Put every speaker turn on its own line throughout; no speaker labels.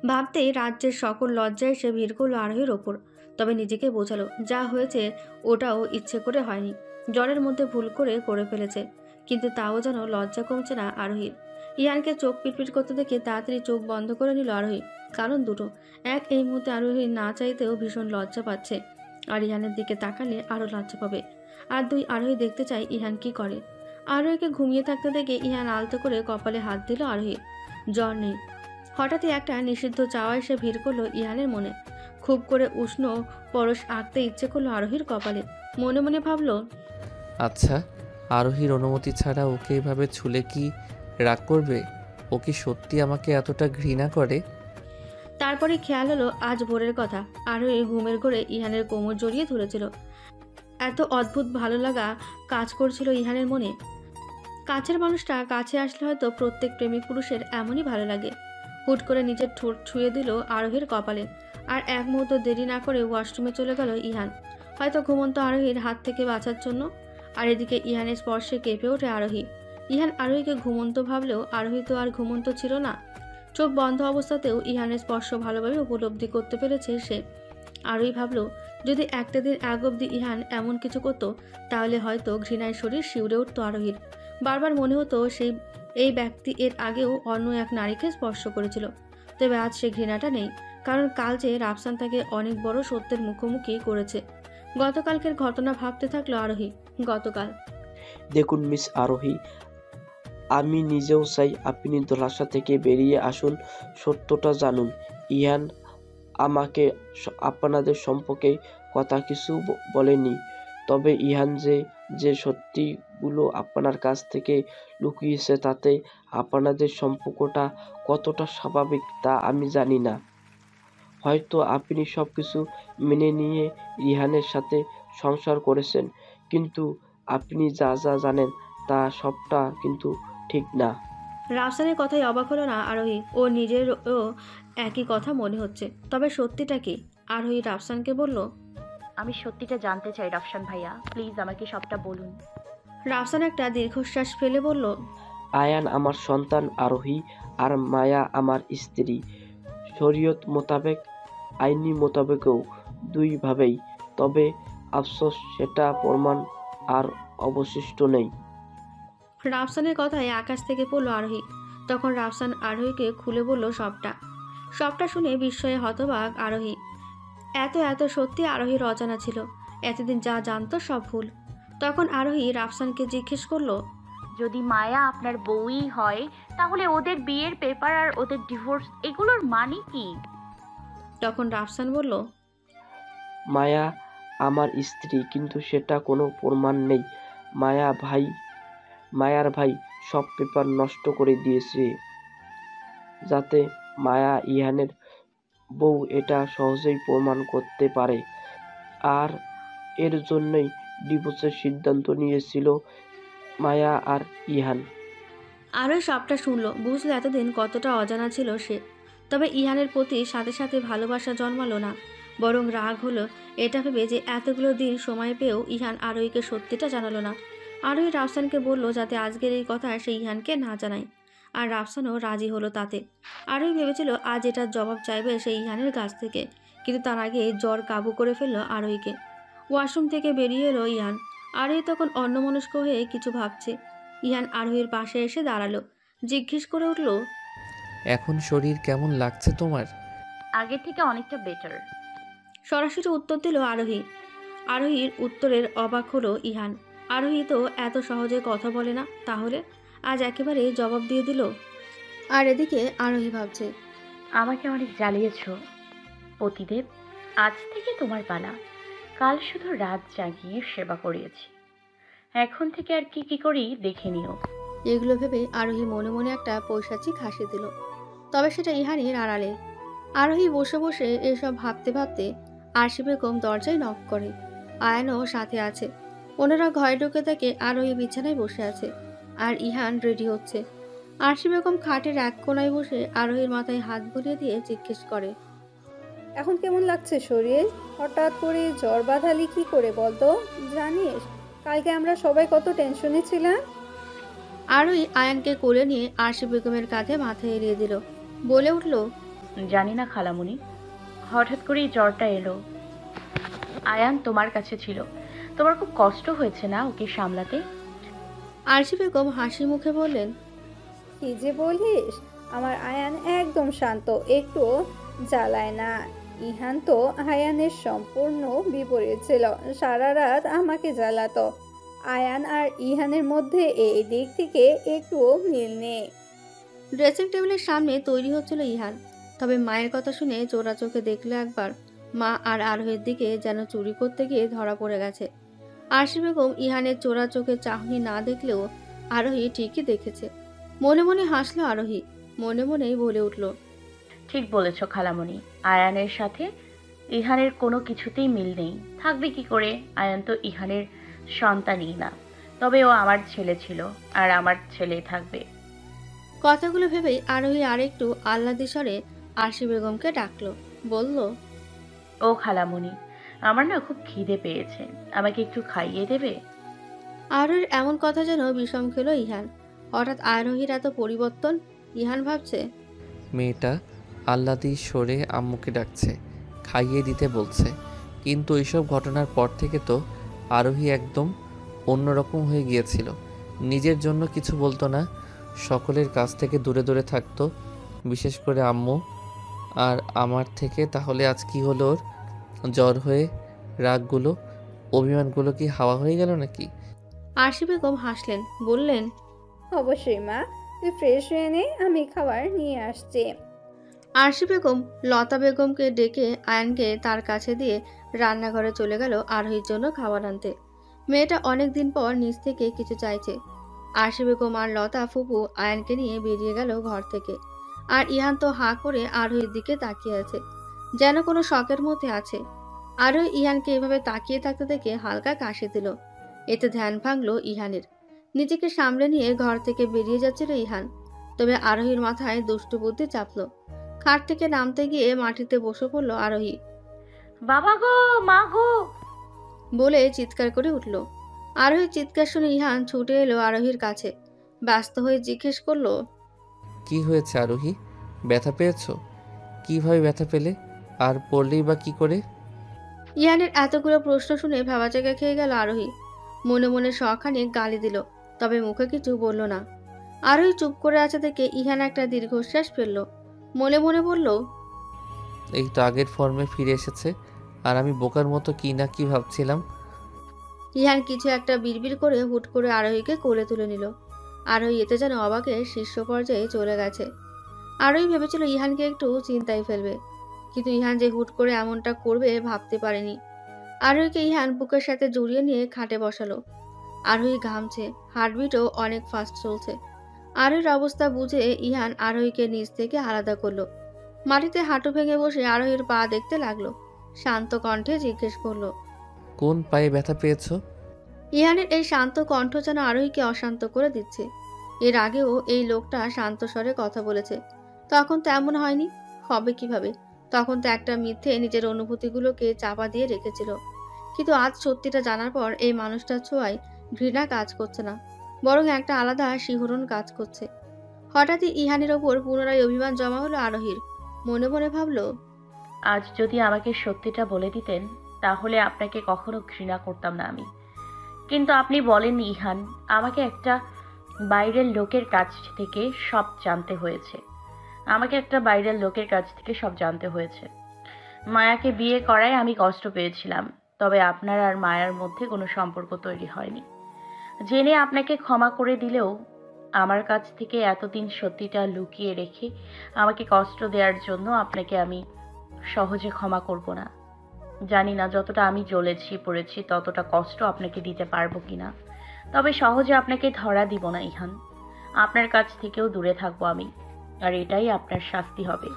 ভাবতেই রাজ্যের সকল লজ্জা এসে ভিড় করলো আরোহীর ওপর। তবে নিজেকে বোঝালো যা হয়েছে ওটাও ইচ্ছে করে হয়নি, জ্বরের মধ্যে ভুল করে করে ফেলেছে। কিন্তু তাও যেন লজ্জা কমছে না আরোহীর। ইহানকে চোখ পিটপিট করতে দেখে তাড়াতাড়ি চোখ বন্ধ করে নিল আরোহী। কারণ দুটো, এক, এই মুহূর্তে আরোহী না চাইতেও ভীষণ লজ্জা পাচ্ছে, আর ইহানের দিকে তাকালে আরও লজ্জা পাবে। আর দুই, আরোহী দেখতে চাই ইহান কি করে। আরোহীকে ঘুমিয়ে থাকতে দেখে ইহান আলতো করে কপালে হাত দিল আরোহীর। জ্বর নেই। হঠাৎই একটা নিষিদ্ধ চাওয়া এসে ভিড় করলো ইহানের মনে। খুব করে উষ্ণ পরশ আঁকতে ইচ্ছে করলো আরোহীর কপালে। মনে মনে ভাবল,
আচ্ছা, আরোহীর অনুমতি ছাড়া ওকে এভাবে ছুলে কি রাগ করবে? ও কি সত্যি আমাকে এতটা ঘৃণা করে?
তারপরে খেয়াল হলো আজ ভোরের কথা। আরোহী ঘুমের ঘোরে ইহানের কোমর জড়িয়ে ধরেছিল। এত অদ্ভুত ভালো লাগা কাজ করছিল ইহানের মনে। কাছের মানুষটা কাছে আসলে হয়তো প্রত্যেক প্রেমিক পুরুষের এমনই ভালো লাগে। হুট করে নিজের ঠোঁট ছুঁয়ে দিল আরোহীর কপালে। আর এক মুহূর্ত দেরি না করে ওয়াশরুমে চলে গেল ইহান, হয়তো ঘুমন্ত আরোহীর হাত থেকে বাঁচার জন্য। আর এদিকে ইহানের স্পর্শে কেঁপে ওঠে আরোহী। ইহান আরোহীকে ঘুমন্ত ভাবলেও আরোহী তো আর ঘুমন্ত ছিল না। চোখ বন্ধ অবস্থাতেও ইহানের স্পর্শ ভালোভাবে উপলব্ধি করতে পেরেছে সে। আরোহী ভাবল, যদি একটা দিন এক অবধি ইহান এমন কিছু করতো তাহলে হয়তো ঘৃণায় শরীর শিউরে উঠত আরোহীর। বারবার মনে হতো এই ব্যক্তি এর আগেও অন্য এক নারীকে স্পর্শ করেছিল। তবে আজ সে ঘৃণাটা নেই, কারণ কাল যে রাফসান তাকে অনেক বড় সত্যের মুখোমুখি করেছে। গতকালকের ঘটনা ভাবতে থাকলো আরোহী। গতকাল
দেখুন মিস আরোহী, আমি নিজেও চাই আপনি ধরাশা থেকে বেরিয়ে আসুন, সত্যটা জানুন। ইহান আমাকে আপনাদের সম্পর্কে কথা কিছু বলেনি, তবে ইহান যে সত্যিগুলো আপনার কাছ থেকে লুকিয়েছে তাতে আপনাদের সম্পর্কটা কতটা স্বাভাবিক তা আমি জানি না। হয়তো আপনি সবকিছু মেনে নিয়ে রিহানের সাথে সংসার করেছেন, কিন্তু আপনি যা যা জানেন তা সবটা কিন্তু ঠিক না।
রাফসানের কথায় অবাক হলো না আরোহী। ও নিজেরও একই কথা মনে হচ্ছে। তবে সত্যিটা কি? আরোহী রাফসানকে বলল।
আমি সত্যিটা জানতে চাই রফশান ভাইয়া, প্লিজ আমাকে সবটা বলুন।
রাফসান একটা দীর্ঘশ্বাস ফেলে বলল,
আয়ান আমার সন্তান আরোহী, আর মায়া আমার স্ত্রী। শরীয়ত মোতাবেক, আইনি মোতাবেকও দুইভাবেই। তবে আফসোস, সেটা প্রমাণ আর অবশিষ্ট নেই।
রাফসানের কথায় আকাশ থেকে পড়ল আরোহী। তখন রাফসান আরোহীকে খুলে বলল সবটা। সবটা শুনে বিস্ময়ে হতবাক আরোহী। এত এত সত্যি আরোহীর অজানা ছিল। এতদিন যা জানতো সব ভুল। তখন আরোহী রাফসানকে জিজ্ঞেস করলো,
যদি মায়া আপনার বউই হয় তাহলে ওদের বিয়ের পেপার আর ওদের ডিভোর্স এগুলোর মানে কি?
তখন রাফসান বলল,
মায়া আমার স্ত্রী, কিন্তু সেটা কোনো প্রমাণ নেই। মায়ার ভাই সব পেপার নষ্ট করে দিয়েছে, যাতে মায়া ইহানের বউ এটা সহজেই প্রমাণ করতে পারে। আর এর জন্যই ডিভোর্সের সিদ্ধান্ত নিয়েছিল মায়া আর ইহান।
আরোহী সবটা শুনল। বুঝলো এতদিন কতটা অজানা ছিল সে। তবে ইহানের প্রতি সাথে সাথে ভালোবাসা জন্মালো না, বরং রাগ হলো এটা ভেবে যে এতগুলো দিন সময় পেয়েও ইহান আরোহীকে সত্যিটা জানালো না। আরোহী রাফসানকে বলল যাতে আজকের এই কথা সে ইহানকে না জানায়। আর রাফসানও রাজি হলো তাতে। আরোহী ভেবেছিল আজ এটার জবাব চাইবে সে ইহানের কাছ থেকে, কিন্তু তার আগে জ্বর কাবু করে ফেললো আরোহীকে। ওয়াশরুম থেকে বেরিয়ে এলো ইহান। আরোহী তখন অন্যমনস্ক হয়ে কিছু ভাবছে। ইহান আরোহীর পাশে এসে দাঁড়ালো। জিজ্ঞেস করে উঠল,
এখন শরীর কেমন লাগছে তোমার?
আগের থেকে অনেকটা বেটার।
সরাসরি উত্তর দিল আরোহী। আরোহীর উত্তরের অবাক হলো ইহান। আরোহী তো এত সহজে কথা বলে না, তাহলে আজ একেবারে জবাব দিয়ে দিল। আর এদিকে আরোহী ভাবছে,
আমাকে অনেক জ্বালিয়েছো পতিদেব, আজ থেকে তোমার পালা। কাল শুধু রাত জাগিয়ে সেবা করিয়েছি, এখন থেকে আর কি কি করি দেখে নিও।
এগুলো ভেবে আরোহী মনে মনে একটা পৈশাচিক হাসি দিল। তবে সেটা ইহানের আড়ালে। আরোহী বসে বসে এসব ভাবতে ভাবতে আরশি বেগম দরজায় নক করে। আয়ানও সাথে আছে। ওনারা ঘরে ঢুকে থাকে আরোহী বিছানায় বসে আছে, আর ইহান রেডি হচ্ছে। আরশি বেগম খাটের এক কোনায় বসে আরোহীর মাথায় হাত বুলিয়ে দিয়ে জিজ্ঞেস করে,
এখন কেমন লাগছে শরীর? হঠাৎ করে জ্বর বাঁধালি কি করে বলতো? জানিস কালকে আমরা সবাই কত টেনশনে ছিলাম।
আরোহী আয়ানকে কোলে নিয়ে আরশি বেগমের কাঁধে মাথা এলিয়ে দিল, বলে উঠল,
জানি না খালামুনি, হঠাৎ করেই জ্বরটা এলো। আয়ান তোমার কাছে ছিল, তোমার খুব কষ্ট হয়েছে না ওকে সামলাতে?
আরশি বেগম হাসি মুখে বললেন,
কি যে বলিস, আমার আয়ান একদম শান্ত, একটুও জ্বালায় না। ইহান তো আয়ানের সম্পূর্ণ বিপরীত ছিল, সারা রাত আমাকে জ্বালাতো। আয়ান আর ইহানের মধ্যে এই দিক থেকে একটুও মিল নেই।
ড্রেসিং টেবিলের সামনে তৈরি হচ্ছিল ইহান। তবে মায়ের কথা শুনে চোরা চোখে দেখলে একবার মা আর আরোহীর দিকে যেন চুরি করতে গিয়ে ধরা পড়ে গেছে। আরশি বেগম ইহানের চোরা চোখে চাহনি না দেখলেও আরোহী ঠিকই দেখেছে। মনে মনে হাসলো আরোহী, মনে মনেই বলে উঠল,
ঠিক বলেছ খালামুনি, আয়ানের সাথে ইহানের কোনো কিছুতেই মিল নেই। থাকবে কি করে? আয়ান তো ইহানের সন্তানই না, তবে ও আমার ছেলে ছিল আর আমার ছেলেই থাকবে।
কথাগুলো ভেবেই আরোহী আরেকটু আহ্লাদি স্বরে আরশি বেগমকে ডাকলো, বলল,
ও খালামুনি, আমার না খুব খিদে পেয়েছে, আমাকে একটু খাইয়ে দেবে?
আরোহীর এমন কথা যেন বিষম খেলো ইহান। হঠাৎ আরোহীর এত পরিবর্তন। ইহান ভাবছে,
মেয়েটা আহ্লাদি সরে আম্মুকে ডাকছে, খাইয়ে দিতে বলছে। কিন্তু এইসব ঘটনার পর থেকে তো আরোহী একদম অন্যরকম হয়ে গিয়েছিল। নিজের জন্য কিছু বলতো না, সকলের কাছ থেকে দূরে দূরে থাকতো, বিশেষ করে আম্মু আর আমার থেকে। তাহলে আজ কি হলো ওর? জ্বর হয়ে রাগগুলো, অভিমানগুলো কি হাওয়া হয়ে গেল নাকি?
আরশি বেগম হাসলেন, বললেন,
অবশ্যই মা, তুই ফ্রেশ হয়ে নে, আমি খাবার নিয়ে আসছি।
আরশি বেগম লতা বেগমকে ডেকে আয়ানকে তার কাছে দিয়ে রান্নাঘরে চলে গেল আরোহীর জন্য খাবার আনতে। মেয়েটা অনেক দিন পর নিজ থেকে কিছু চাইছে। আরশি বেগম আর লতা ফুপু আয়ানকে নিয়ে বেরিয়ে গেল ঘর থেকে। আর ইহান তো হাঁ করে আরোহীর দিকে তাকিয়ে আছে, যেন কোনো শখের মধ্যে আছে। আরোহী ইহানকে এভাবে তাকিয়ে থাকতে দেখে হালকা কাশি দিল। এতে ধ্যান ভাঙল ইহানের। নিজেকে সামলে নিয়ে ঘর থেকে বেরিয়ে যাচ্ছিল ইহান। তবে আরোহীর মাথায় দুষ্টু বুদ্ধি চাপল। খাট থেকে নামতে গিয়ে মাটিতে বসে পড়ল আরোহী,
বাবা গো, মা গো!
বলে চিৎকার করে উঠল। আরোহীর চিৎকার শুনে ইহান ছুটে এলো আরোহীর কাছে। ব্যস্ত হয়ে জিজ্ঞেস করলো,
কি হয়েছে আরোহী? ব্যথা পেয়েছো? কিভাবে ব্যথা পেলে? আর পড়লেই বা কি করে?
ইহানের এতগুলো প্রশ্ন শুনে ভেবাচাকা খেয়ে গেল আরোহী। মনে মনে শখানেক গালি দিল, তবে মুখে কিছু বলল না। আরোহী চুপ করে আছে দেখে ইহান একটা দীর্ঘশ্বাস ফেলল। মনে মনে বলল,
এই তো আগের ফর্মে ফিরে এসেছে। আর আমি বোকার মতো কি না কি ভাবছিলাম।
ইহান কিছু একটা বিড়বিড় করে হুট করে আরোহীকে কোলে তুলে নিল। আরোহী এতে যেন অবাকের শীর্ষ পর্যায়ে চলে গেছে। আরোহী ভেবেছিল ইহানকে একটু চিন্তায় ফেলবে, কিন্তু ইহান যে হুট করে এমনটা করবে ভাবতে পারেনি। আরোহীকে ইহান বুকের সাথে জড়িয়ে নিয়ে খাটে বসালো। আরোহী ঘামছে, হার্টবিটও অনেক ফাস্ট চলছে। আরোহীর অবস্থা বুঝে ইহান আরোহীকে নিজ থেকে আলাদা করলো। মাটিতে হাঁটু ভেঙে বসে আরোহীর পা দেখতে লাগলো। শান্ত কণ্ঠে জিজ্ঞেস করলো,
কোন পায়ে ব্যথা পেয়েছো?
ইহানের এই শান্ত কণ্ঠ যেন আরোহীকে অশান্ত করে দিচ্ছে। এর আগেও এই লোকটা শান্ত স্বরে কথা বলেছে, তখন তো এমন হয়নি। হবে কিভাবে? তখন তো একটা মিথ্যে নিজের অনুভূতিগুলোকে চাপা দিয়ে রেখেছিল। কিন্তু আজ সত্যিটা জানার পর এই মানুষটার ছোঁয়ায় ঘৃণা কাজ করছে না, বরং একটা আলাদা শিহরণ কাজ করছে। হঠাৎই ইহানের ওপর পুনরায় অভিমান জমা হলো আরোহীর। মনে মনে ভাবল,
আজ যদি আমাকে সত্যিটা বলে দিতেন, তাহলে আপনাকে কখনো ঘৃণা করতাম না আমি। কিন্তু আপনি বলেন ইহান, আমাকে একটা বাইরের লোকের কাছ থেকে সব জানতে হয়েছে। মায়াকে বিয়ে করায় আমি কষ্ট পেয়েছিলাম, তবে আপনার আর মায়ার মধ্যে কোনো সম্পর্ক তৈরি হয়নি। জেনে আপনাকে ক্ষমা করে দিলেও আমার কাছ থেকে এতদিন সত্যিটা লুকিয়ে রেখে আমাকে কষ্ট দেওয়ার জন্য আপনাকে আমি সহজে ক্ষমা করব না। জানি না যতটা আমি জ্বলেছি পড়েছি ততটা কষ্ট আপনাকে দিতে পারবো কিনা, তবে সহজে আপনাকে ধরা দিব না ইহান। আপনার কাছ থেকেও দূরে থাকবো আমি, আর এটাই আপনার শাস্তি হবে।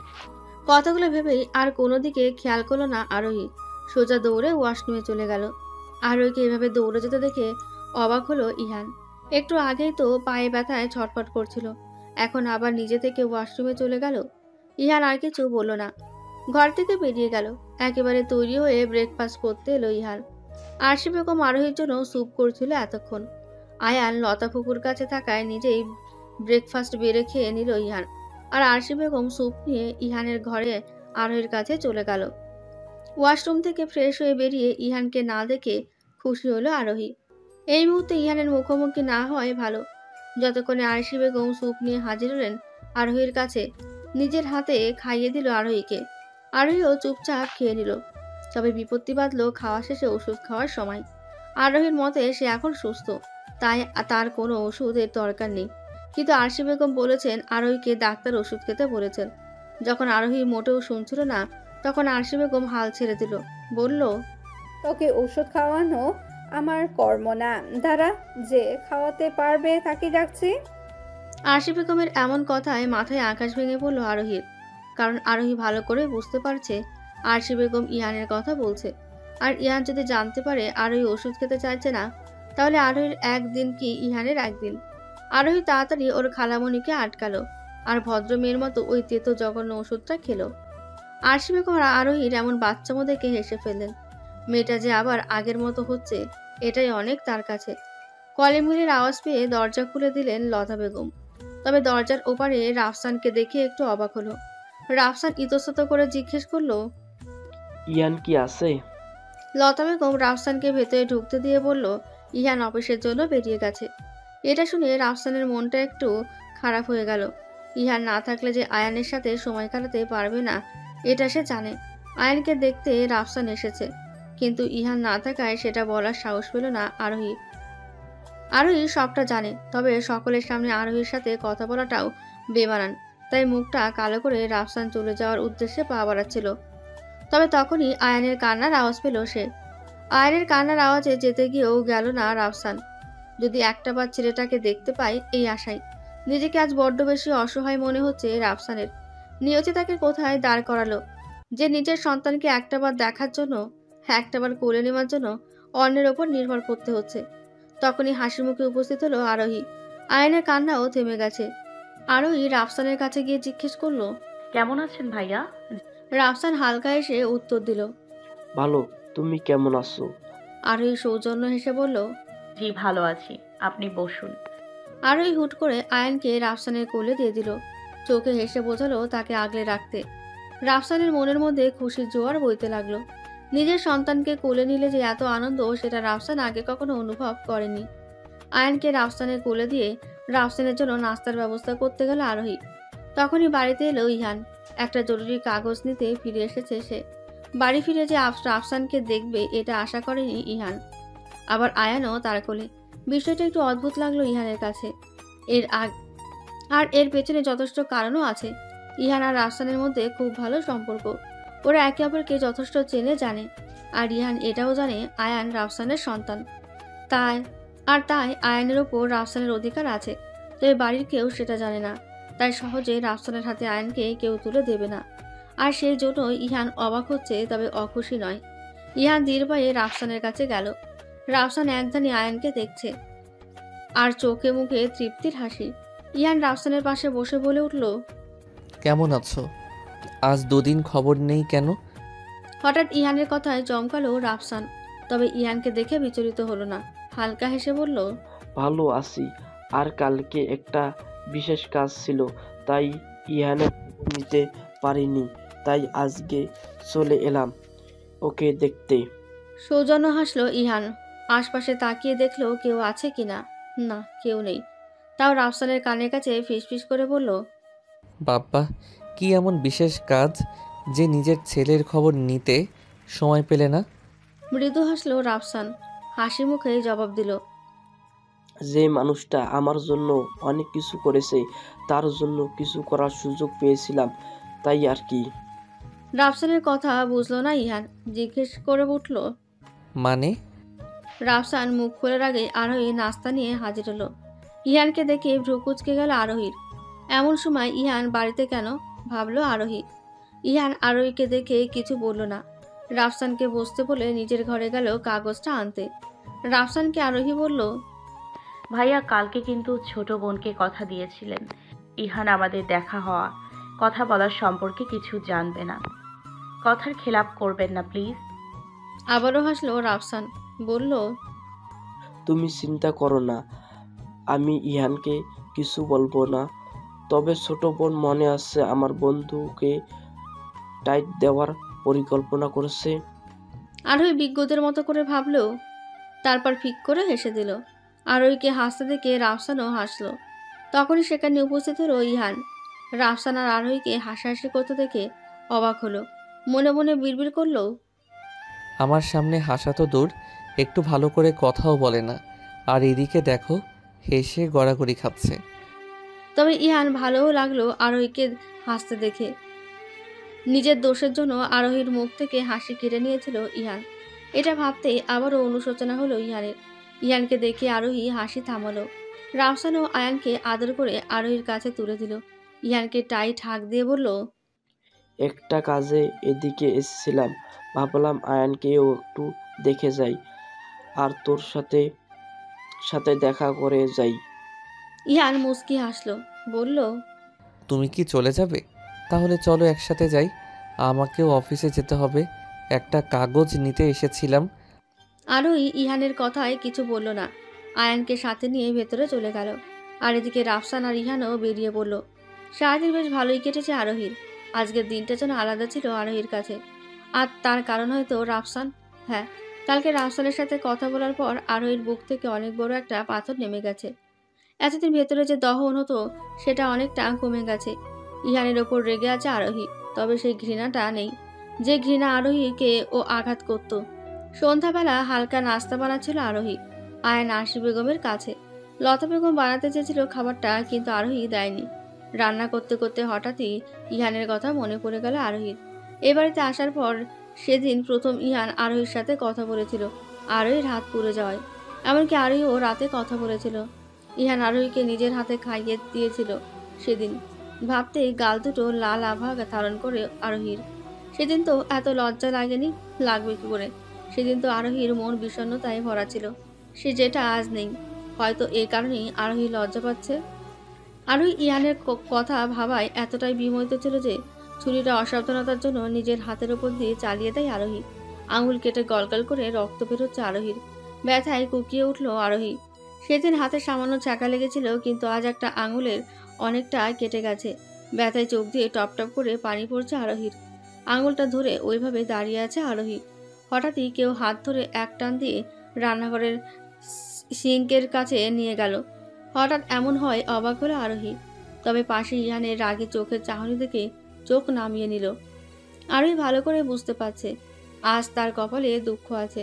কথাগুলো ভেবেই আর কোনো দিকে খেয়াল করলো না আরোহী। সোজা দৌড়ে ওয়াশরুমে চলে গেল। আরোহীকে এভাবে দৌড়ে যেতে দেখে অবাক হলো ইহান। একটু আগেই তো পায়ে ব্যথায় ছটফট করছিল, এখন আবার নিজে থেকে ওয়াশরুমে চলে গেল। ইহান আর কিছু বলল না, ঘর থেকে বেরিয়ে গেল। একেবারে তৈরি হয়ে ব্রেকফাস্ট করতে এলো ইহান। আরশি বেগম আরোহীর জন্য স্যুপ করছিল এতক্ষণ। আয়ান লতা ফুপুর কাছে থাকায় নিজেই ব্রেকফাস্ট বেড়ে খেয়ে নিল ইহান। আর আরশি বেগম স্যুপ নিয়ে ইহানের ঘরে আরোহীর কাছে চলে গেল। ওয়াশরুম থেকে ফ্রেশ হয়ে বেরিয়ে ইহানকে না দেখে খুশি হলো আরোহী। এই মুহূর্তে ইহানের মুখোমুখি না হয় ভালো। যতক্ষণে আরশি বেগম স্যুপ নিয়ে হাজির হলেন আরোহীর কাছে, নিজের হাতে খাইয়ে দিল আরোহীকে। আরোহীও চুপচাপ খেয়ে নিল। তবে বিপত্তি বাঁধল খাওয়া শেষে ওষুধ খাওয়ার সময়। আরোহীর মতে সে এখন সুস্থ, তাই তার কোনো ওষুধের দরকার নেই। কিন্তু আরশি বেগম বলেছেন আরোহীকে ডাক্তার ওষুধ খেতে বলেছেন। যখন আরোহী মোটেও শুনছিল না, তখন আরশি বেগম হাল ছেড়ে দিল। বলল,
তোকে ওষুধ খাওয়ানো আমার কর্ম না, দাঁড়া, যে খাওয়াতে পারবে তাকে ডাকছি।
আরশি বেগমের এমন কথায় মাথায় আকাশ ভেঙে পড়ল আরোহীর। কারণ আরোহী ভালো করে বুঝতে পারছে আরশি বেগম ইহানের কথা বলছে। আর ইহান যদি জানতে পারে আরোহী ওষুধ খেতে চাইছে না, তাহলে আরোহীর একদিন কি ইহানের একদিন। আরোহী তাড়াতাড়ি ওর খালামণিকে আটকালো আর ভদ্র মেয়ের মতো ওই তেতো জঘন্য ওষুধটা খেলো। আরশি বেগম আরোহীর এমন বাচ্চামো দেখে হেসে ফেললেন। মেয়েটা যে আবার আগের মতো হচ্ছে, এটাই অনেক তার কাছে। কলিং বেলের আওয়াজ পেয়ে দরজা খুলে দিলেন লতা বেগম। তবে দরজার ওপারে রাফসানকে দেখে একটু অবাক হলো। রাফসান ইতস্তত করে জিজ্ঞেস করলো,
ইয়ান কি আছে?
লতা বেগম রাফসানকে ভেতরে ঢুকতে দিয়ে বলল, ইহান অফিসের জন্য বেরিয়ে গেছে। এটা শুনে রাফসানের মনটা একটু খারাপ হয়ে গেল। ইহান না থাকলে যে আয়ানের সাথে সময় কাটাতে পারবে না, এটা সে জানে। আয়ানকে দেখতে রাফসান এসেছে, কিন্তু ইহান না থাকায় সেটা বলার সাহস পেল না আরোহী। আরোহী সবটা জানে, তবে সকলের সামনে আরোহীর সাথে কথা বলাটাও বেমানান। তাই মুখটা কালো করে রাফসান চলে যাওয়ার উদ্দেশ্যে পা বাড়াচ্ছিল। তবে তখনই আয়ানের কান্নার আওয়াজ পেল সে। আয়ানের কান্নার আওয়াজে যেতে গিয়েও গেল না রাফসান। যদি একটা বার ছেলেটাকে দেখতে পায় এই আশায়। নিজেকে আজ বড্ড বেশি অসহায় মনে হচ্ছে রাফসানের। নিয়তি তাকে কোথায় দাঁড় করালো যে নিজের সন্তানকে একটাবার দেখার জন্য, একটাবার কোলে নেওয়ার জন্য অন্যের ওপর নির্ভর করতে হচ্ছে। তখনই হাসি মুখে উপস্থিত হলো আরোহী। আয়ানের কান্নাও থেমে গেছে। আরোহী রাফসানের কাছে গিয়ে জিজ্ঞেস করলো,
কেমন আছেন ভাইয়া?
রাফসান হালকা এসে উত্তর দিল,
ভালো, তুমি কেমন আছো?
আরোহী সৌজন্য হেসে বলল,
জি ভালো আছি, আপনি বসুন।
আরোহী হুট করে আয়ানকে রাফসানের কোলে দিয়ে দিল। চোখে হেসে বোঝালো তাকে আগলে রাখতে। রাফসানের মনের মধ্যে খুশির জোয়ার বইতে লাগলো। নিজের সন্তানকে কোলে নিলে যে এত আনন্দ, সেটা রাফসান আগে কখনো অনুভব করেনি। আয়ানকে রাফসানের কোলে দিয়ে রাফসানের জন্য নাস্তার ব্যবস্থা করতে গেল আরোহী। তখনই বাড়িতে এলো ইহান। একটা জরুরি কাগজ নিতে ফিরে এসেছে সে। বাড়ি ফিরে যে রাফসানকে দেখবে এটা আশা করেনি ইহান। আবার আয়ানও তার কোলে। বিষয়টা একটু অদ্ভুত লাগলো ইহানের কাছে। এর পেছনে যথেষ্ট কারণও আছে। ইহান আর রাফসানের মধ্যে খুব ভালো সম্পর্ক। ওরা একে অপরকে যথেষ্ট চেনে জানে। আর ইহান এটাও জানে আয়ান রাফসানের সন্তান। তাই আয়ানের ওপর রাফসানের অধিকার আছে। তবে বাড়ির কেউ সেটা জানে না। তাই সহজে রাফসানের হাতে আয়ানকে কেউ তুলে দেবে না। আর সেই জন্য ইহান অবাক হচ্ছে, তবে অখুশি নয়। ইহান ধীর পায়ে রাফসানের কাছে গেল। রাফসান একধানি আয়ানকে দেখছে, আর চোখে মুখে তৃপ্তির হাসি। ইহান রাফসানের পাশে বসে বলে উঠল,
কেমন আছো? আজ দুদিন খবর নেই কেন?
হঠাৎ ইহানের কথায় চমকালো রাফসান। তবে ইহানকে দেখে বিচলিত হলো না। হালকা হেসে বলল,
ভালো আছি, আর কালকে একটা বিশেষ কাজ ছিল, তাই ইহানের খবর নিতে পারিনি, তাই আজকে চলে এলাম ওকে দেখতে।
সৌজন্য হাসলো ইহান। আশপাশে তাকিয়ে দেখলো কেউ আছে কিনা। না, কেউ নেই। তাও রাফসানের কানের কাছে ফিসফিস করে বলল,
বাপ্পা, কি এমন বিশেষ কাজ যে নিজের ছেলের খবর নিতে সময় পেলে না?
মৃদু হাসলো রাফসান। হাসি মুখে জবাব দিল,
যে মানুষটা আমার জন্য অনেক কিছু করেছে, তার জন্য কিছু করার সুযোগ পেয়েছিলাম, তাই আর কি।
রাফসানের কথা বুঝলো না ইহান। জিজ্ঞেস করে উঠল,
মানে?
রাফসান মুখ খোলার আগে আরোহী নাস্তা নিয়ে হাজির হলো। ইহানকে দেখে ভ্রু কুঁচকে গেল আরোহীর। এমন সময় ইহান বাড়িতে কেন, ভাবলো আরোহী। ইহান আরোহীকে দেখে কিছু বলল না। রাফসানকে বসতে বলে নিজের ঘরে গেল কাগজটা আনতে। রাফসানকে আরোহী বলল,
ভাইয়া কালকে কিন্তু ছোট বোনকে কথা দিয়েছিলেন ইহান আমাদের দেখা হওয়া, কথা বলার সম্পর্কে কিছু জানবে না। কথার খেলাপ করবেন না প্লিজ।
আবারও হাসলো রাফসান। বলল,
তুমি চিন্তা করো না, আমি ইহানকে কিছু বলবো না, তবে ছোট বোন মনে আছে আমার বন্ধুকে টাইট দেওয়ার পরিকল্পনা করেছে।
আরোহী বিজ্ঞদের মতো করে ভাবলো, তারপর ফিক করে হেসে দিল। আরোহীকে হাসতে দেখে রাফসানও হাসলো। তখনই সেখানে উপস্থিত হলো ইহান। রাফসান আর আরোহীকে হাসাহাসি করতে দেখে অবাক হলো। মনে মনে বিড়বিড় করলো,
আমার সামনে হাসা তো দূর, একটু ভালো করে কথাও বলে না। আর এদিকে দেখো, হেসে গড়াগড়ি খাচ্ছে।
তবে ইহান ভালোও লাগলো আরোহীকে হাসতে দেখে। নিজের দোষের জন্য আরোহীর মুখ থেকে হাসি কেড়ে নিয়েছিল ইহান। এটা ভাবতেই আবারও অনুশোচনা হলো ইহানের। ইহানকে দেখে আরোহী হাসি থামালো। রাফসান ও আয়ানকে আদর করে আরোহীর কাছে তুলে দিল। ইহানকে টাইট হাঁক দিয়ে বলল,
একটা কাজে এদিকে এসেছিলাম, ভাবলাম আয়ানকেও একটু দেখে যাই আর তোর সাথে সাথে দেখা করে যাই।
ইহান মুচকি হাসলো, বলল,
তুমি কি চলে যাবে? তাহলে চলো একসাথে যাই। আমাকেও অফিসে যেতে হবে, একটা কাগজ নিতে এসেছিলাম।
আরোহী ইহানের কথায় কিছু বলল না। আয়ানকে সাথে নিয়ে ভেতরে চলে গেল। আর এদিকে রাফসান আর ইহানও বেরিয়ে পড়ল। সারাদিন বেশ ভালোই কেটেছে আরোহীর। আজকের দিনটা যেন আলাদা ছিল আরোহীর কাছে। আর তার কারণ হয়তো রাফসান। হ্যাঁ, কালকে রাফসানের সাথে কথা বলার পর আরোহীর বুক থেকে অনেক বড় একটা পাথর নেমে গেছে। এতদিন ভেতরে যে দহন হতো সেটা অনেকটা কমে গেছে। ইহানের ওপর রেগে আছে আরোহী, তবে সেই ঘৃণাটা নেই যে ঘৃণা আরোহীকে ও আঘাত করত। সন্ধ্যাবেলা হালকা নাস্তা বানাচ্ছিল আরোহী আয়ান আরশি বেগমের কাছে। লতা বেগম বানাতে চেয়েছিল খাবারটা, কিন্তু আরোহী দেয়নি। রান্না করতে করতে হঠাৎই ইহানের কথা মনে পড়ে গেল আরোহীর। এ বাড়িতে আসার পর সেদিন প্রথম ইহান আরোহীর সাথে কথা বলেছিল আরোহীর হাত পুড়ে যাওয়ায়। এমনকি আরোহীও রাতে কথা বলেছিল। ইহান আরোহীকে নিজের হাতে খাইয়ে দিয়েছিল সেদিন। ভাবতেই গাল দুটো লাল আভা ধারণ করে আরোহীর। সেদিন তো এত লজ্জা লাগেনি, লাগবে কি করে? সেদিন তো আরোহীর মন বিষণ্ণতায় ভরা ছিল, সে যেটা আজ নেই। হয়তো এই কারণেই আরোহী লজ্জা পাচ্ছে। আরোহী ইহানের কথা ভাবায় এতটাই বিমোহিত ছিল যে ছুরিটা অসাবধানতার জন্য নিজের হাতের ওপর দিয়ে চালিয়ে দেয় আরোহী। আঙুল কেটে গলগল করে রক্ত বেরোচ্ছে আরোহীর। ব্যথায় কুকিয়ে উঠল আরোহী। সেদিন হাতে সামান্য ছ্যাঁকা লেগেছিল, কিন্তু আজ একটা আঙুলের অনেকটা কেটে গেছে। ব্যথায় চোখ দিয়ে টপ টপ করে পানি পড়ছে আরোহীর। আঙুলটা ধরে ওইভাবে দাঁড়িয়ে আছে আরোহী। হঠাৎই কেউ হাত ধরে এক টান দিয়ে রান্নাঘরের সিঙ্কের কাছে নিয়ে গেল। হঠাৎ এমন হয় অবাক হলো আরোহী। তবে পাশে ইহানের রাগে চোখের চাহনি দেখে চোখ নামিয়ে নিল। আরোহী ভালো করে বুঝতে পারছে আজ তার কপালে দুঃখ আছে।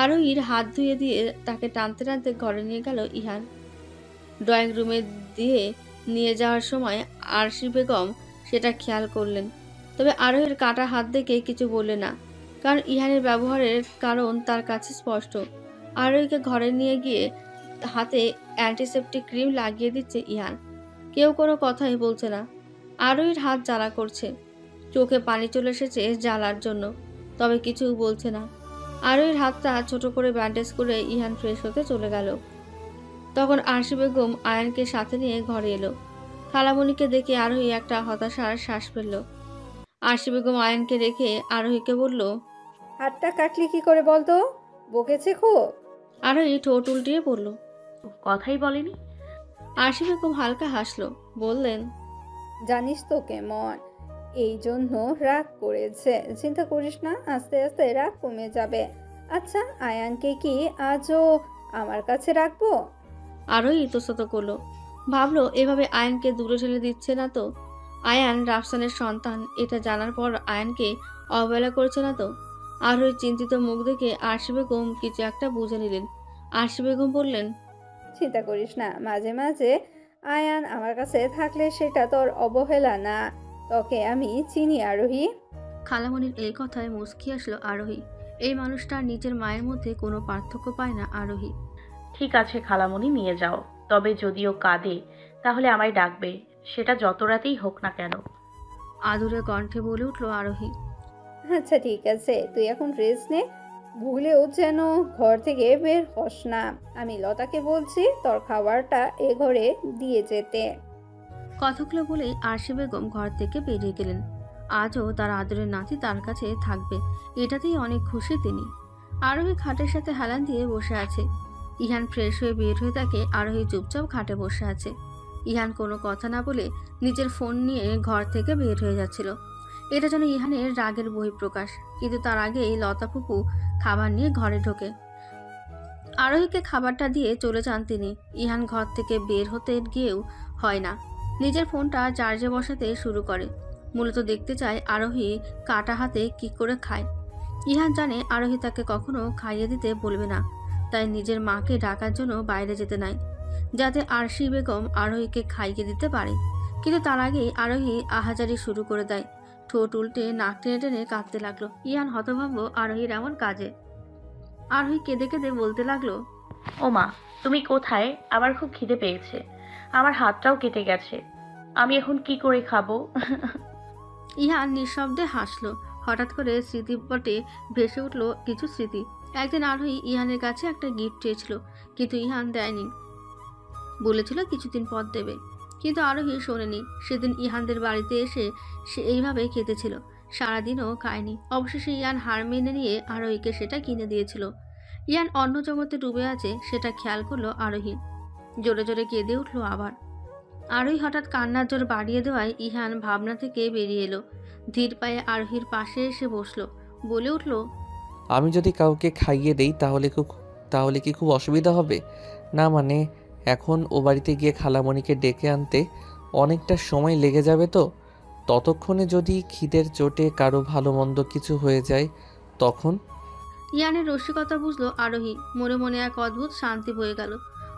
আরোহীর হাত ধুয়ে দিয়ে তাকে টানতে টানতে ঘরে নিয়ে গেল ইহান। ড্রয়িং রুমে দিয়ে নিয়ে যাওয়ার সময় আরশি বেগম সেটা খেয়াল করলেন। তবে আরোহীর কাটা হাত দেখে কিছু বললেন না, কারণ ইহানের ব্যবহারের কারণ তার কাছে স্পষ্ট। আরোহীকে ঘরে নিয়ে গিয়ে হাতে অ্যান্টিসেপটিক ক্রিম লাগিয়ে দিচ্ছে ইহান। কেউ কোনো কথাই বলছে না। আরোহীর হাত জ্বালা করছে, চোখে পানি চলে এসেছে জ্বালার জন্য, তবে কিছু বলছে না। আরোহীর হাতটা ছোট করে ব্যান্ডেজ করে ইহান ফ্রেশ হতে চলে গেল। তখন আরশি বেগম আয়ানকে সাথে নিয়ে ঘরে এলো। খালামণিকে দেখে আরোহী একটা হতাশার শ্বাস ফেলল। আরশি বেগম আয়ানকে রেখে আরোহীকে বলল,
হাতটা কাটলি কি করে বলতো? বকেছে খুব?
আরোহী ঠোঁট উল্টিয়ে পড়ল।
কথাই বলেনি।
আরশি বেগম হালকা হাসলো, বললেন,
জানিস তো কেমন, এই জন্য রাগ করেছে। চিন্তা করিস না, আস্তে আস্তে রাগ কমে যাবে। আচ্ছা, আয়ানকে কি আজও আমার কাছে রাখবো?
আরোহী ইতস্তত করলো। ভাবলো এভাবে আয়ানকে দূরে ঠেলে দিচ্ছে না তো? আয়ান রাফসানের সন্তান, এটা জানার পর আয়ানকে অবহেলা করছে না তো? আরোহীর চিন্তিত মুখ দেখে আরশি বেগম কিছু একটা বুঝে নিলেন। আরশি বেগম বললেন,
চিন্তা করিস না, মাঝে মাঝে আয়ান আমার কাছে থাকলে সেটা তোর অবহেলা না। তোকে আমি চিনি আরোহী।
খালামণির এই কথায় মুচকি আসলো আরোহী। এই মানুষটা নিজের মায়ের মধ্যে কোনো পার্থক্য পায় না আরোহী।
ঠিক আছে খালামণি, নিয়ে যাও। তবে যদিও কাঁদে তাহলে আমায় ডাকবে, সেটা যত রাতেই হোক না কেন।
আদুরে কণ্ঠে বলে উঠল আরোহী।
আচ্ছা ঠিক আছে, তুই এখন রেস্ট নে। ভুলেও যেন ঘর থেকে বের হস না। আমি লতাকে বলছি তোর খাবারটা এ ঘরে দিয়ে যেতে।
কথাগুলো বলেই আরশি বেগম ঘর থেকে বেরিয়ে গেলেন। আজও তার আদরের নাতি তার কাছে থাকবে, এটাতেই অনেক খুশি তিনি। আরোহী খাটের সাথে হেলান দিয়ে বসে আছে। ইহান ফ্রেশ হয়ে বের হয়ে থাকে, আরোহী চুপচাপ খাটে বসে আছে। ইহান কোনো কথা না বলে নিজের ফোন নিয়ে ঘর থেকে বের হয়ে যাচ্ছিল। এটা যেন ইহানের রাগের বহিঃপ্রকাশ। কিন্তু তার আগেই লতা ফুপু খাবার নিয়ে ঘরে ঢোকে। আরোহীকে খাবারটা দিয়ে চলে যান তিনি। ইহান ঘর থেকে বের হতে গিয়েও হয় না, নিজের ফোনটা চার্জে বসাতে শুরু করে। মূলত দেখতে চায় আরোহী কাটা হাতে কি করে খায়। ইহান জানে আরোহী তাকে কখনো খাইয়ে দিতে বলবে না, তাই নিজের মাকে ডাকার জন্য বাইরে যেতে নাই, যাতে আরশি বেগম আরোহীকে খাইয়ে দিতে পারে। কিন্তু তার আগেই আরোহী আহাজারি শুরু করে দেয়, ঠোঁট উল্টে নাক টেনে টেনে কাঁদতে লাগলো। ইহান হতভম্ব আরোহীর এমন কাজে। আরোহী কেঁদে কেঁদে বলতে লাগলো,
ও মা, তুমি কোথায়? আমার খুব খিদে পেয়েছে, আমার হাতটাও কেটে গেছে, আমি এখন কি করে খাবো?
ইহান নিঃশব্দে হাসলো। হঠাৎ করে স্মৃতিপটে ভেসে উঠল কিছু স্মৃতি। একদিন আরোহী ইহানের কাছে একটা গিফট চেয়েছিল, কিন্তু ইহান দেয়নি, বলেছিল কিছুদিন পর দেবে। কিন্তু আরোহী শোনেনি। সেদিন ইহানদের বাড়িতে এসে সে এইভাবে খেতেছিল, সারাদিনও খায়নি। অবশেষে ইহান হার মেনে নিয়ে আরোহীকে সেটা কিনে দিয়েছিল। ইহান অন্য জগতে ডুবে আছে সেটা খেয়াল করলো আরোহী। জোরে জোরে কেঁদে উঠল আবার। আরোহী হঠাৎ কান্নার জোর বাড়িয়ে দেওয়ায় ইহান ভাবনা থেকে বেরিয়ে এলো। ধীর পায়ে আরোহীর পাশে এসে বসলো, বলে উঠল,
আমি যদি কাউকে খাইয়ে দেই তাহলে কি খুব অসুবিধা হবে? না মানে এখন ও বাড়িতে গিয়ে খালামণিকে ডেকে আনতে অনেকটা সময় লেগে যাবে, তো ততক্ষণে যদি খিদের চোটে কারো ভালো মন্দ কিছু হয়ে যায় তখন?
ইয়ানের রসিকতা বুঝলো আরোহী। মনে মনে এক অদ্ভুত শান্তি বয়ে গেল।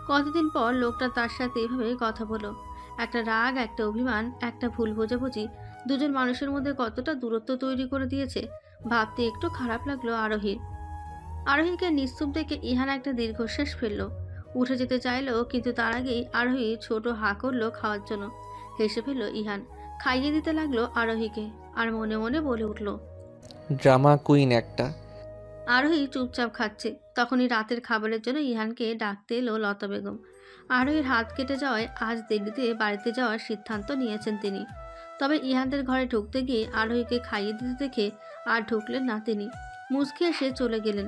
কতদিন পর লোকটা তার সাথে এভাবে কথা বলল। একটা রাগ, একটা অভিমান, একটা ভুল বোঝাবুঝি দুজন মানুষের মধ্যে কতটা দূরত্ব তৈরি করে দিয়েছে ভাবতে একটু খারাপ লাগলো আরোহীর। আরোহীকে নিস্তুপ দেখে ইহান একটা দীর্ঘশ্বাস ফেললো। উঠে যেতে চাইলো, কিন্তু তার আগেই আরোহী ছোট হা করলো খাওয়ার জন্য। হেসে ফেললো ইহান, খাইয়ে দিতে লাগলো আরোহীকে, আর মনে মনে বলে উঠল,
ড্রামা কুইন একটা।
আরোহী চুপচাপ খাচ্ছে। তখনই রাতের খাবারের জন্য ইহানকে ডাকতে এলো লতা বেগম। আরোহীর হাত কেটে যাওয়ায় আজ দেরিতে বাড়িতে যাওয়ার সিদ্ধান্ত নিয়েছেন তিনি। তবে ইহানদের ঘরে ঢুকতে গিয়ে আরোহীকে খাইয়ে দিতে দেখে আর ঢুকলেন না তিনি। মুচকি এসে চলে গেলেন।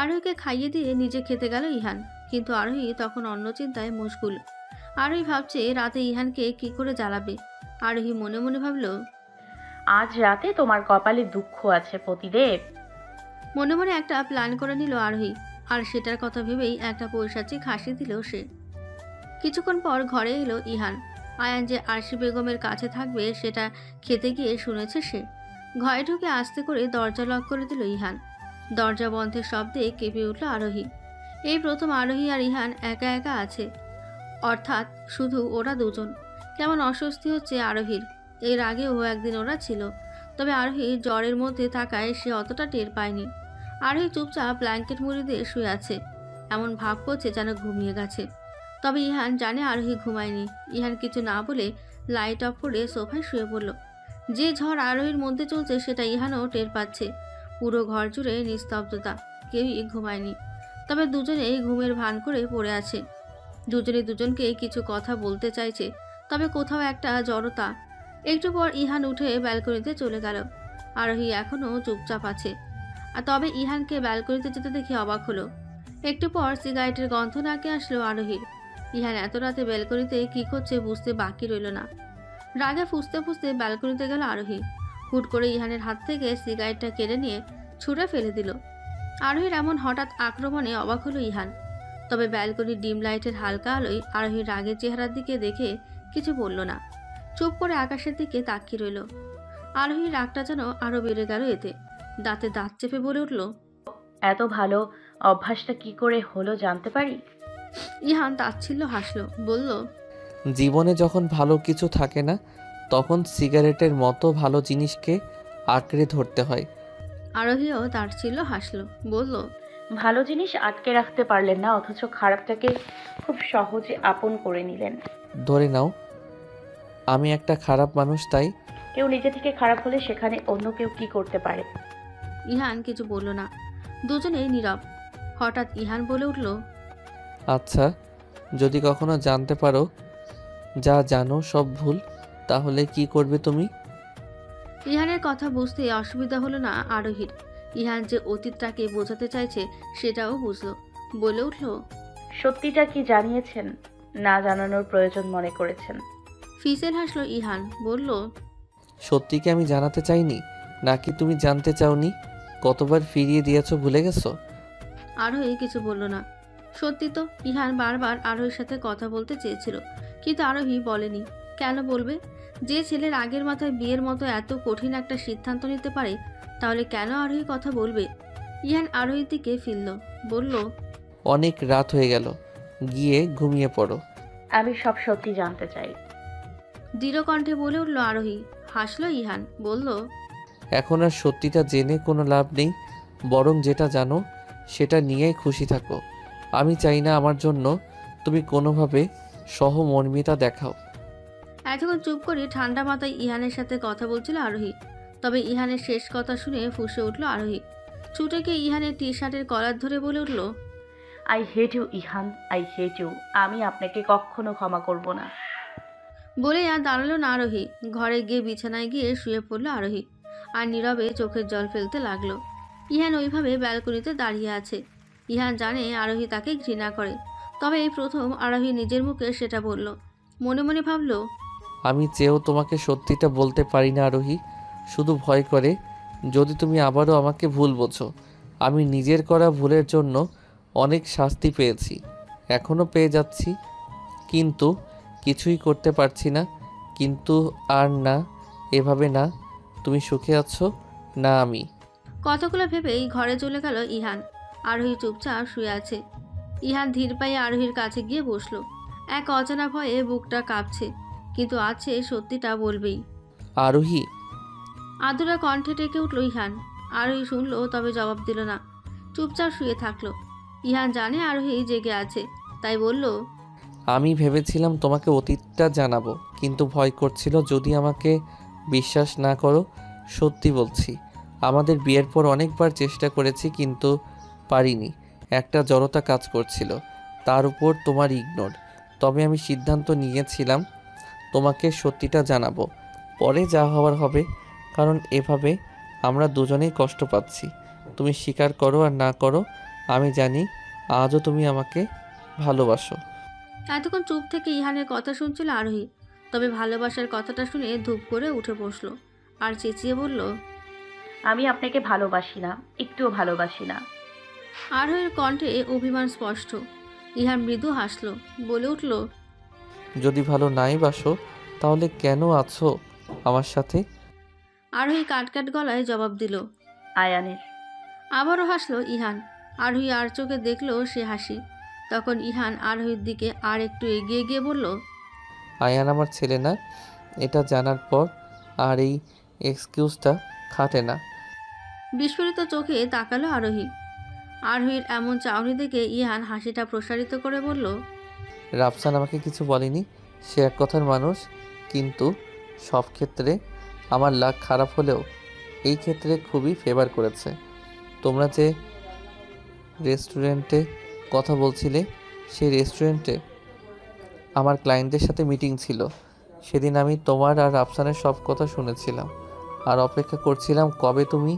আরোহীকে খাইয়ে দিয়ে নিজে খেতে গেল ইহান, কিন্তু আরোহী তখন অন্য চিন্তায় মশগুল। আরোহী ভাবছে রাতে ইহানকে কি করে জ্বালাবে। আরোহী মনে মনে ভাবল,
আজ রাতে তোমার কপালে দুঃখ আছে পতিদেব।
মনে মনে একটা প্ল্যান করে নিল আরোহী, আর সেটার কথা ভেবেই একটা পৈশাচিক হাসি দিল সে। কিছুক্ষণ পর ঘরে এলো ইহান। আয়ান যে আরশি বেগমের কাছে থাকবে সেটা খেতে গিয়ে শুনেছে সে। ঘরে ঢুকে আস্তে করে দরজা লক করে দিল ইহান। দরজা বন্ধের শব্দে কেঁপে উঠল আরোহী। এই প্রথম আরোহী আর ইহান একা একা আছে, অর্থাৎ শুধু ওরা দুজন। কেমন অস্বস্তি হচ্ছে আরোহীর। এর আগেও একদিন ওরা ছিল, তবে আরোহী জ্বরের মধ্যে থাকায় সে অতটা টের পায়নি। আরোহী চুপচাপ ব্ল্যাঙ্কেট মুড়ি দিয়ে শুয়ে আছে, এমন ভাব করছে যেন ঘুমিয়ে গেছে। তবে ইহান জানে আরোহী ঘুমায়নি। ইহান কিছু না বলে লাইট অফ করে সোফায় শুয়ে পড়ল। যে ঝড় আরোহীর মধ্যে চলছে সেটা ইহানও টের পাচ্ছে। পুরো ঘর জুড়ে নিস্তব্ধতা, কেউই ঘুমায়নি। তবে দুজনেই ঘুমের ভান করে পড়ে আছে। দুজনে দুজনকে কিছু কথা বলতে চাইছে, তবে কোথাও একটা জড়তা। একটু পর ইহান উঠে ব্যালকনিতে চলে গেল। আরোহী এখনও চুপচাপ আছে। আর তবে ইহানকে ব্যালকনিতে যেতে দেখে অবাক হলো। একটু পর সিগারেটের গন্ধ নাকে আসলো আরোহীর। ইহান এত রাতে ব্যালকনিতে কি করছে বুঝতে বাকি রইল না। রাগে ফুঁসতে ফুঁসতে ব্যালকনিতে গেল আরোহী। হুট করে ইহানের হাত থেকে সিগারেটটা কেড়ে নিয়ে ছুঁড়ে ফেলে দিল। আরোহীর এমন হঠাৎ আক্রমণে অবাক হলো ইহান। তবে ব্যালকনির ডিম লাইটের হালকা আলোয় আরোহীর রাগের চেহারার দিকে দেখে কিছু বলল না। চুপ করে আকাশের দিকে তাকিয়ে রইল। আরোহীর রাগটা যেন আরো বেড়ে গেল এতে। দাঁতে দাঁত চেপে বলে উঠল,
এত ভালো অভ্যাসটা কি করে হলো জানতে পারি?
ইহান তাচ্ছিল্য হাসলো, বলল,
জীবনে যখন ভালো কিছু থাকে না তখন সিগারেটের মতো ভালো জিনিসকে আঁকড়ে ধরতে হয়।
আরোহীও তাচ্ছিল্য হাসলো, বলল,
ভালো জিনিস আটকে রাখতে পারলেন না, অথচ খারাপটাকে খুব সহজে আপন করে নিলেন।
ধরে নাও আমি একটা খারাপ মানুষ, তাই
কেউ নিজে থেকে খারাপ হলে সেখানে অন্য কেউ কি করতে পারে?
ইহান কিছু বলল না। দুজনেই নীরব। হঠাৎ ইহান বলে উঠল,
আচ্ছা যদি কখনো জানতে পারো যা জানো সব ভুল, তাহলে কি করবে তুমি?
ইহানের কথা বুঝতে অসুবিধা হলো না আরোহীর। ইহান যে অতীতটাকে বোঝাতে চাইছে সেটাও বুঝলো। বলে উঠল,
সত্যিটা কি জানিয়েছেন না জানানোর প্রয়োজন মনে করেছেন?
ফিসেল হাসলো ইহান, বলল,
সত্যি কি আমি জানাতে চাইনি, নাকি তুমি জানতে চাওনি? কতবার ফিরিয়ে দিয়েছো ভুলে গেছো?
আরোহী কিছু বলল না। সত্যি তো ইহান বারবার আরোহীর সাথে কথা বলতে চেয়েছিল, কিন্তু আরোহী বলেনি। কেন বলবে? যে ছেলের আগের মাথায় বিয়ের মতো এত কঠিন একটা সিদ্ধান্ত নিতে পারে, তাহলে কেন আরোহী কথা বলবে? ইহান আরোহীর দিকে ফিরল, বলল,
অনেক রাত হয়ে গেল, গিয়ে ঘুমিয়ে পড়ো।
আমি সব সত্যি জানতে চাই।
দৃঢ় কণ্ঠে বলে উঠল আরোহী। হাসলো ইহান, বলল,
এখন আর সত্যিটা জেনে কোনো লাভ নেই, বরং যেটা জানো সেটা নিয়েই খুশি থাকো। আমি চাই না আমার জন্য তুমি কোনোভাবে সহমর্মিতা দেখাও।
এতক্ষণ চুপ করে ঠান্ডা মাথায় ইহানের সাথে কথা বলছিল আরোহী। তবে ইহানের শেষ কথা শুনে ফুঁসে উঠল আরোহী। ছুটে গিয়ে ইহানের টি শার্টের কলার ধরে বলে উঠল,
I hate you Ihan, I hate you. আমি আপনাকে কখনো ক্ষমা করব না।
বলে আর দাঁড়ালো না আরোহী। ঘরে গিয়ে বিছানায় গিয়ে শুয়ে পড়ল আরোহী, আর নীরবে চোখের জল ফেলতে লাগলো। ইহান ওইভাবে ব্যালকনিতে দাঁড়িয়ে আছে। ইহান জানে আরোহী তাকে ঘৃণা করে, তবে এই প্রথম আরোহী নিজের মুখে সেটা বলল। মনে মনে ভাবল,
আমি চেয়েও তোমাকে সত্যিটা বলতে পারি না আরোহী, শুধু ভয় করে যদি তুমি আবারও আমাকে ভুল বোঝো। আমি নিজের করা ভুলের জন্য অনেক শাস্তি পেয়েছি, এখনও পেয়ে যাচ্ছি, কিন্তু কিছুই করতে পারছি না। কিন্তু আর না, এভাবে না। তুমি সুখে আছো না আমি?
কথাগুলো ভেবেই ঘরে চলে গেল ইহান। আরোহী চুপচাপ শুয়ে আছে। ইহান ধীর পায়ে আরোহীর কাছে গিয়ে বসলো। এক অজানা ভয়ে বুকটা কাঁপছে, কিন্তু আছে সত্যিটা বলবেই।
আরোহী,
আদুরা কণ্ঠে ডেকে উঠল ইহান। আরোহী শুনলো, তবে জবাব দিল না, চুপচাপ শুয়ে থাকলো। ইহান জানে আরোহী জেগে আছে, তাই বলল,
আমি ভেবেছিলাম তোমাকে অতীতটা জানাবো, কিন্তু ভয় করছিল যদি আমাকে বিশ্বাস না করো। সত্যি বলছি, আমাদের বিয়ের পর অনেকবার চেষ্টা করেছি, কিন্তু পারিনি। একটা জড়তা কাজ করছিল, তার উপর তোমার ইগনোর। তবে আমি সিদ্ধান্ত নিয়েছিলাম তোমাকে সত্যিটা জানাবো। পরে যা হওয়ার হবে, কারণ এভাবে আমরা দুজনেই কষ্ট পাচ্ছি। তুমি স্বীকার করো আর না করো, আমি জানি আজও তুমি আমাকে ভালোবাসো।
এতক্ষণ চুপ থেকে ইহানের কথা শুনছিল আরোহী। তবে ভালোবাসার কথাটা শুনে ধূপ করে উঠে বসলো, আর চেঁচিয়ে বলল,
আমি আপনাকে ভালোবাসি না, একটুও ভালোবাসি না।
আরোহীর কণ্ঠে অভিমান স্পষ্ট। ইহান মৃদু হাসলো, বলে উঠল,
যদি ভালো নাই বাসো, তাহলে কেন আছো আমার সাথে?
আরোহী কাটকাট গলায় জবাব দিল।
আয়ানের।
আবারও হাসলো ইহান। আরোহী আর চোখে দেখলো সে হাসি। তখন ইহান আরোহীর দিকে আর একটু এগিয়ে গিয়ে বলল,
আয়ান আমার ছেলে না, এটা জানার পর আর এই এক্সকিউজটা খাটে না।
বিস্ফোরিত চোখে তাকালো আরোহী। আরোহীর এমন চাউনি দেখে ইহান হাসিটা প্রসারিত করে বলল,
রাফসান আমাকে কিছু বলেনি, সে এক কথার মানুষ, কিন্তু সব ক্ষেত্রে আমার লাক খারাপ হলেও এই ক্ষেত্রে খুবই ফেভার করেছে। তোমরা যে রেস্টুরেন্টে কথা বলছিলে, সেই রেস্টুরেন্টে আমার ক্লায়েন্টদের সাথে মিটিং ছিল। সেদিন আমি তোমার আর রাফসানের সব কথা শুনেছিলাম, আর অপেক্ষা করছিলাম কবে তুমি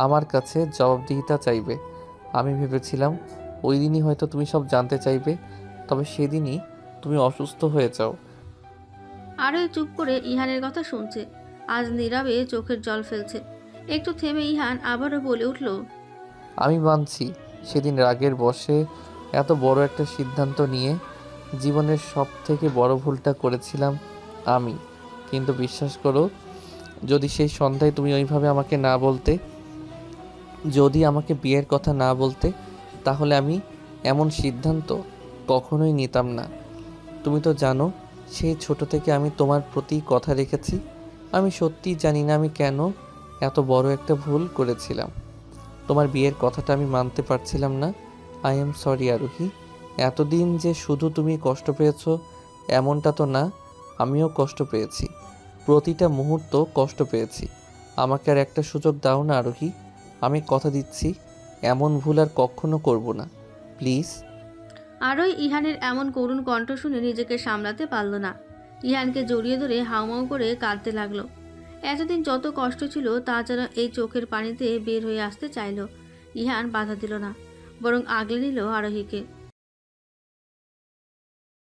আমার কাছে জবাবদিহিতা চাইবে। আমি ভেবেছিলাম ওই দিনই হয়তো তুমি সব জানতে চাইবে, তবে সেদিনই তুমি অসুস্থ হয়ে যাও।
আরোহী চুপ করে ইহানের কথা শুনছে। আজ নীরবে চোখের জল ফেলছে। একটু থেমে ইহান আবারও বলে উঠল,
আমি মানছি সেদিন রাগের বশে এত বড় একটা সিদ্ধান্ত নিয়ে জীবনের সব থেকে বড় ভুলটা করেছিলাম আমি। কিন্তু বিশ্বাস করো, যদি সেই সন্ধ্যায় তুমি ওইভাবে আমাকে না বলতে, যদি আমাকে বিয়ের কথা না বলতে, তাহলে আমি এমন সিদ্ধান্ত কখনোই নিতাম না। তুমি তো জানো, সেই ছোট থেকে আমি তোমার প্রতি কথা রেখেছি। আমি সত্যিই জানি না আমি কেন এত বড় একটা ভুল করেছিলাম। তোমার বিয়ের কথাটা আমি মানতে পারছিলাম না। আই এম সরি আরোহী। এতদিন যে শুধু তুমি কষ্ট পেয়েছো এমনটা তো না, আমিও কষ্ট পেয়েছি, প্রতিটা মুহূর্ত কষ্ট পেয়েছি। আমাকে আর একটা সুযোগ দাও না আরোহী। আমি কথা দিচ্ছি এমন ভুল আর কখনো করব না, প্লিজ।
আরোই ইহানের এমন করুণ কণ্ঠ শুনে নিজেকে সামলাতে পারল না। ইহানকে জড়িয়ে ধরে হাউমাউ করে কাঁদতে লাগলো। এতদিন যত কষ্ট ছিল তা যেন এই চোখের পানিতে বের হয়ে আসতে চাইল। ইহান বাধা দিল না, বরং আগলে নিল আরোহীকে।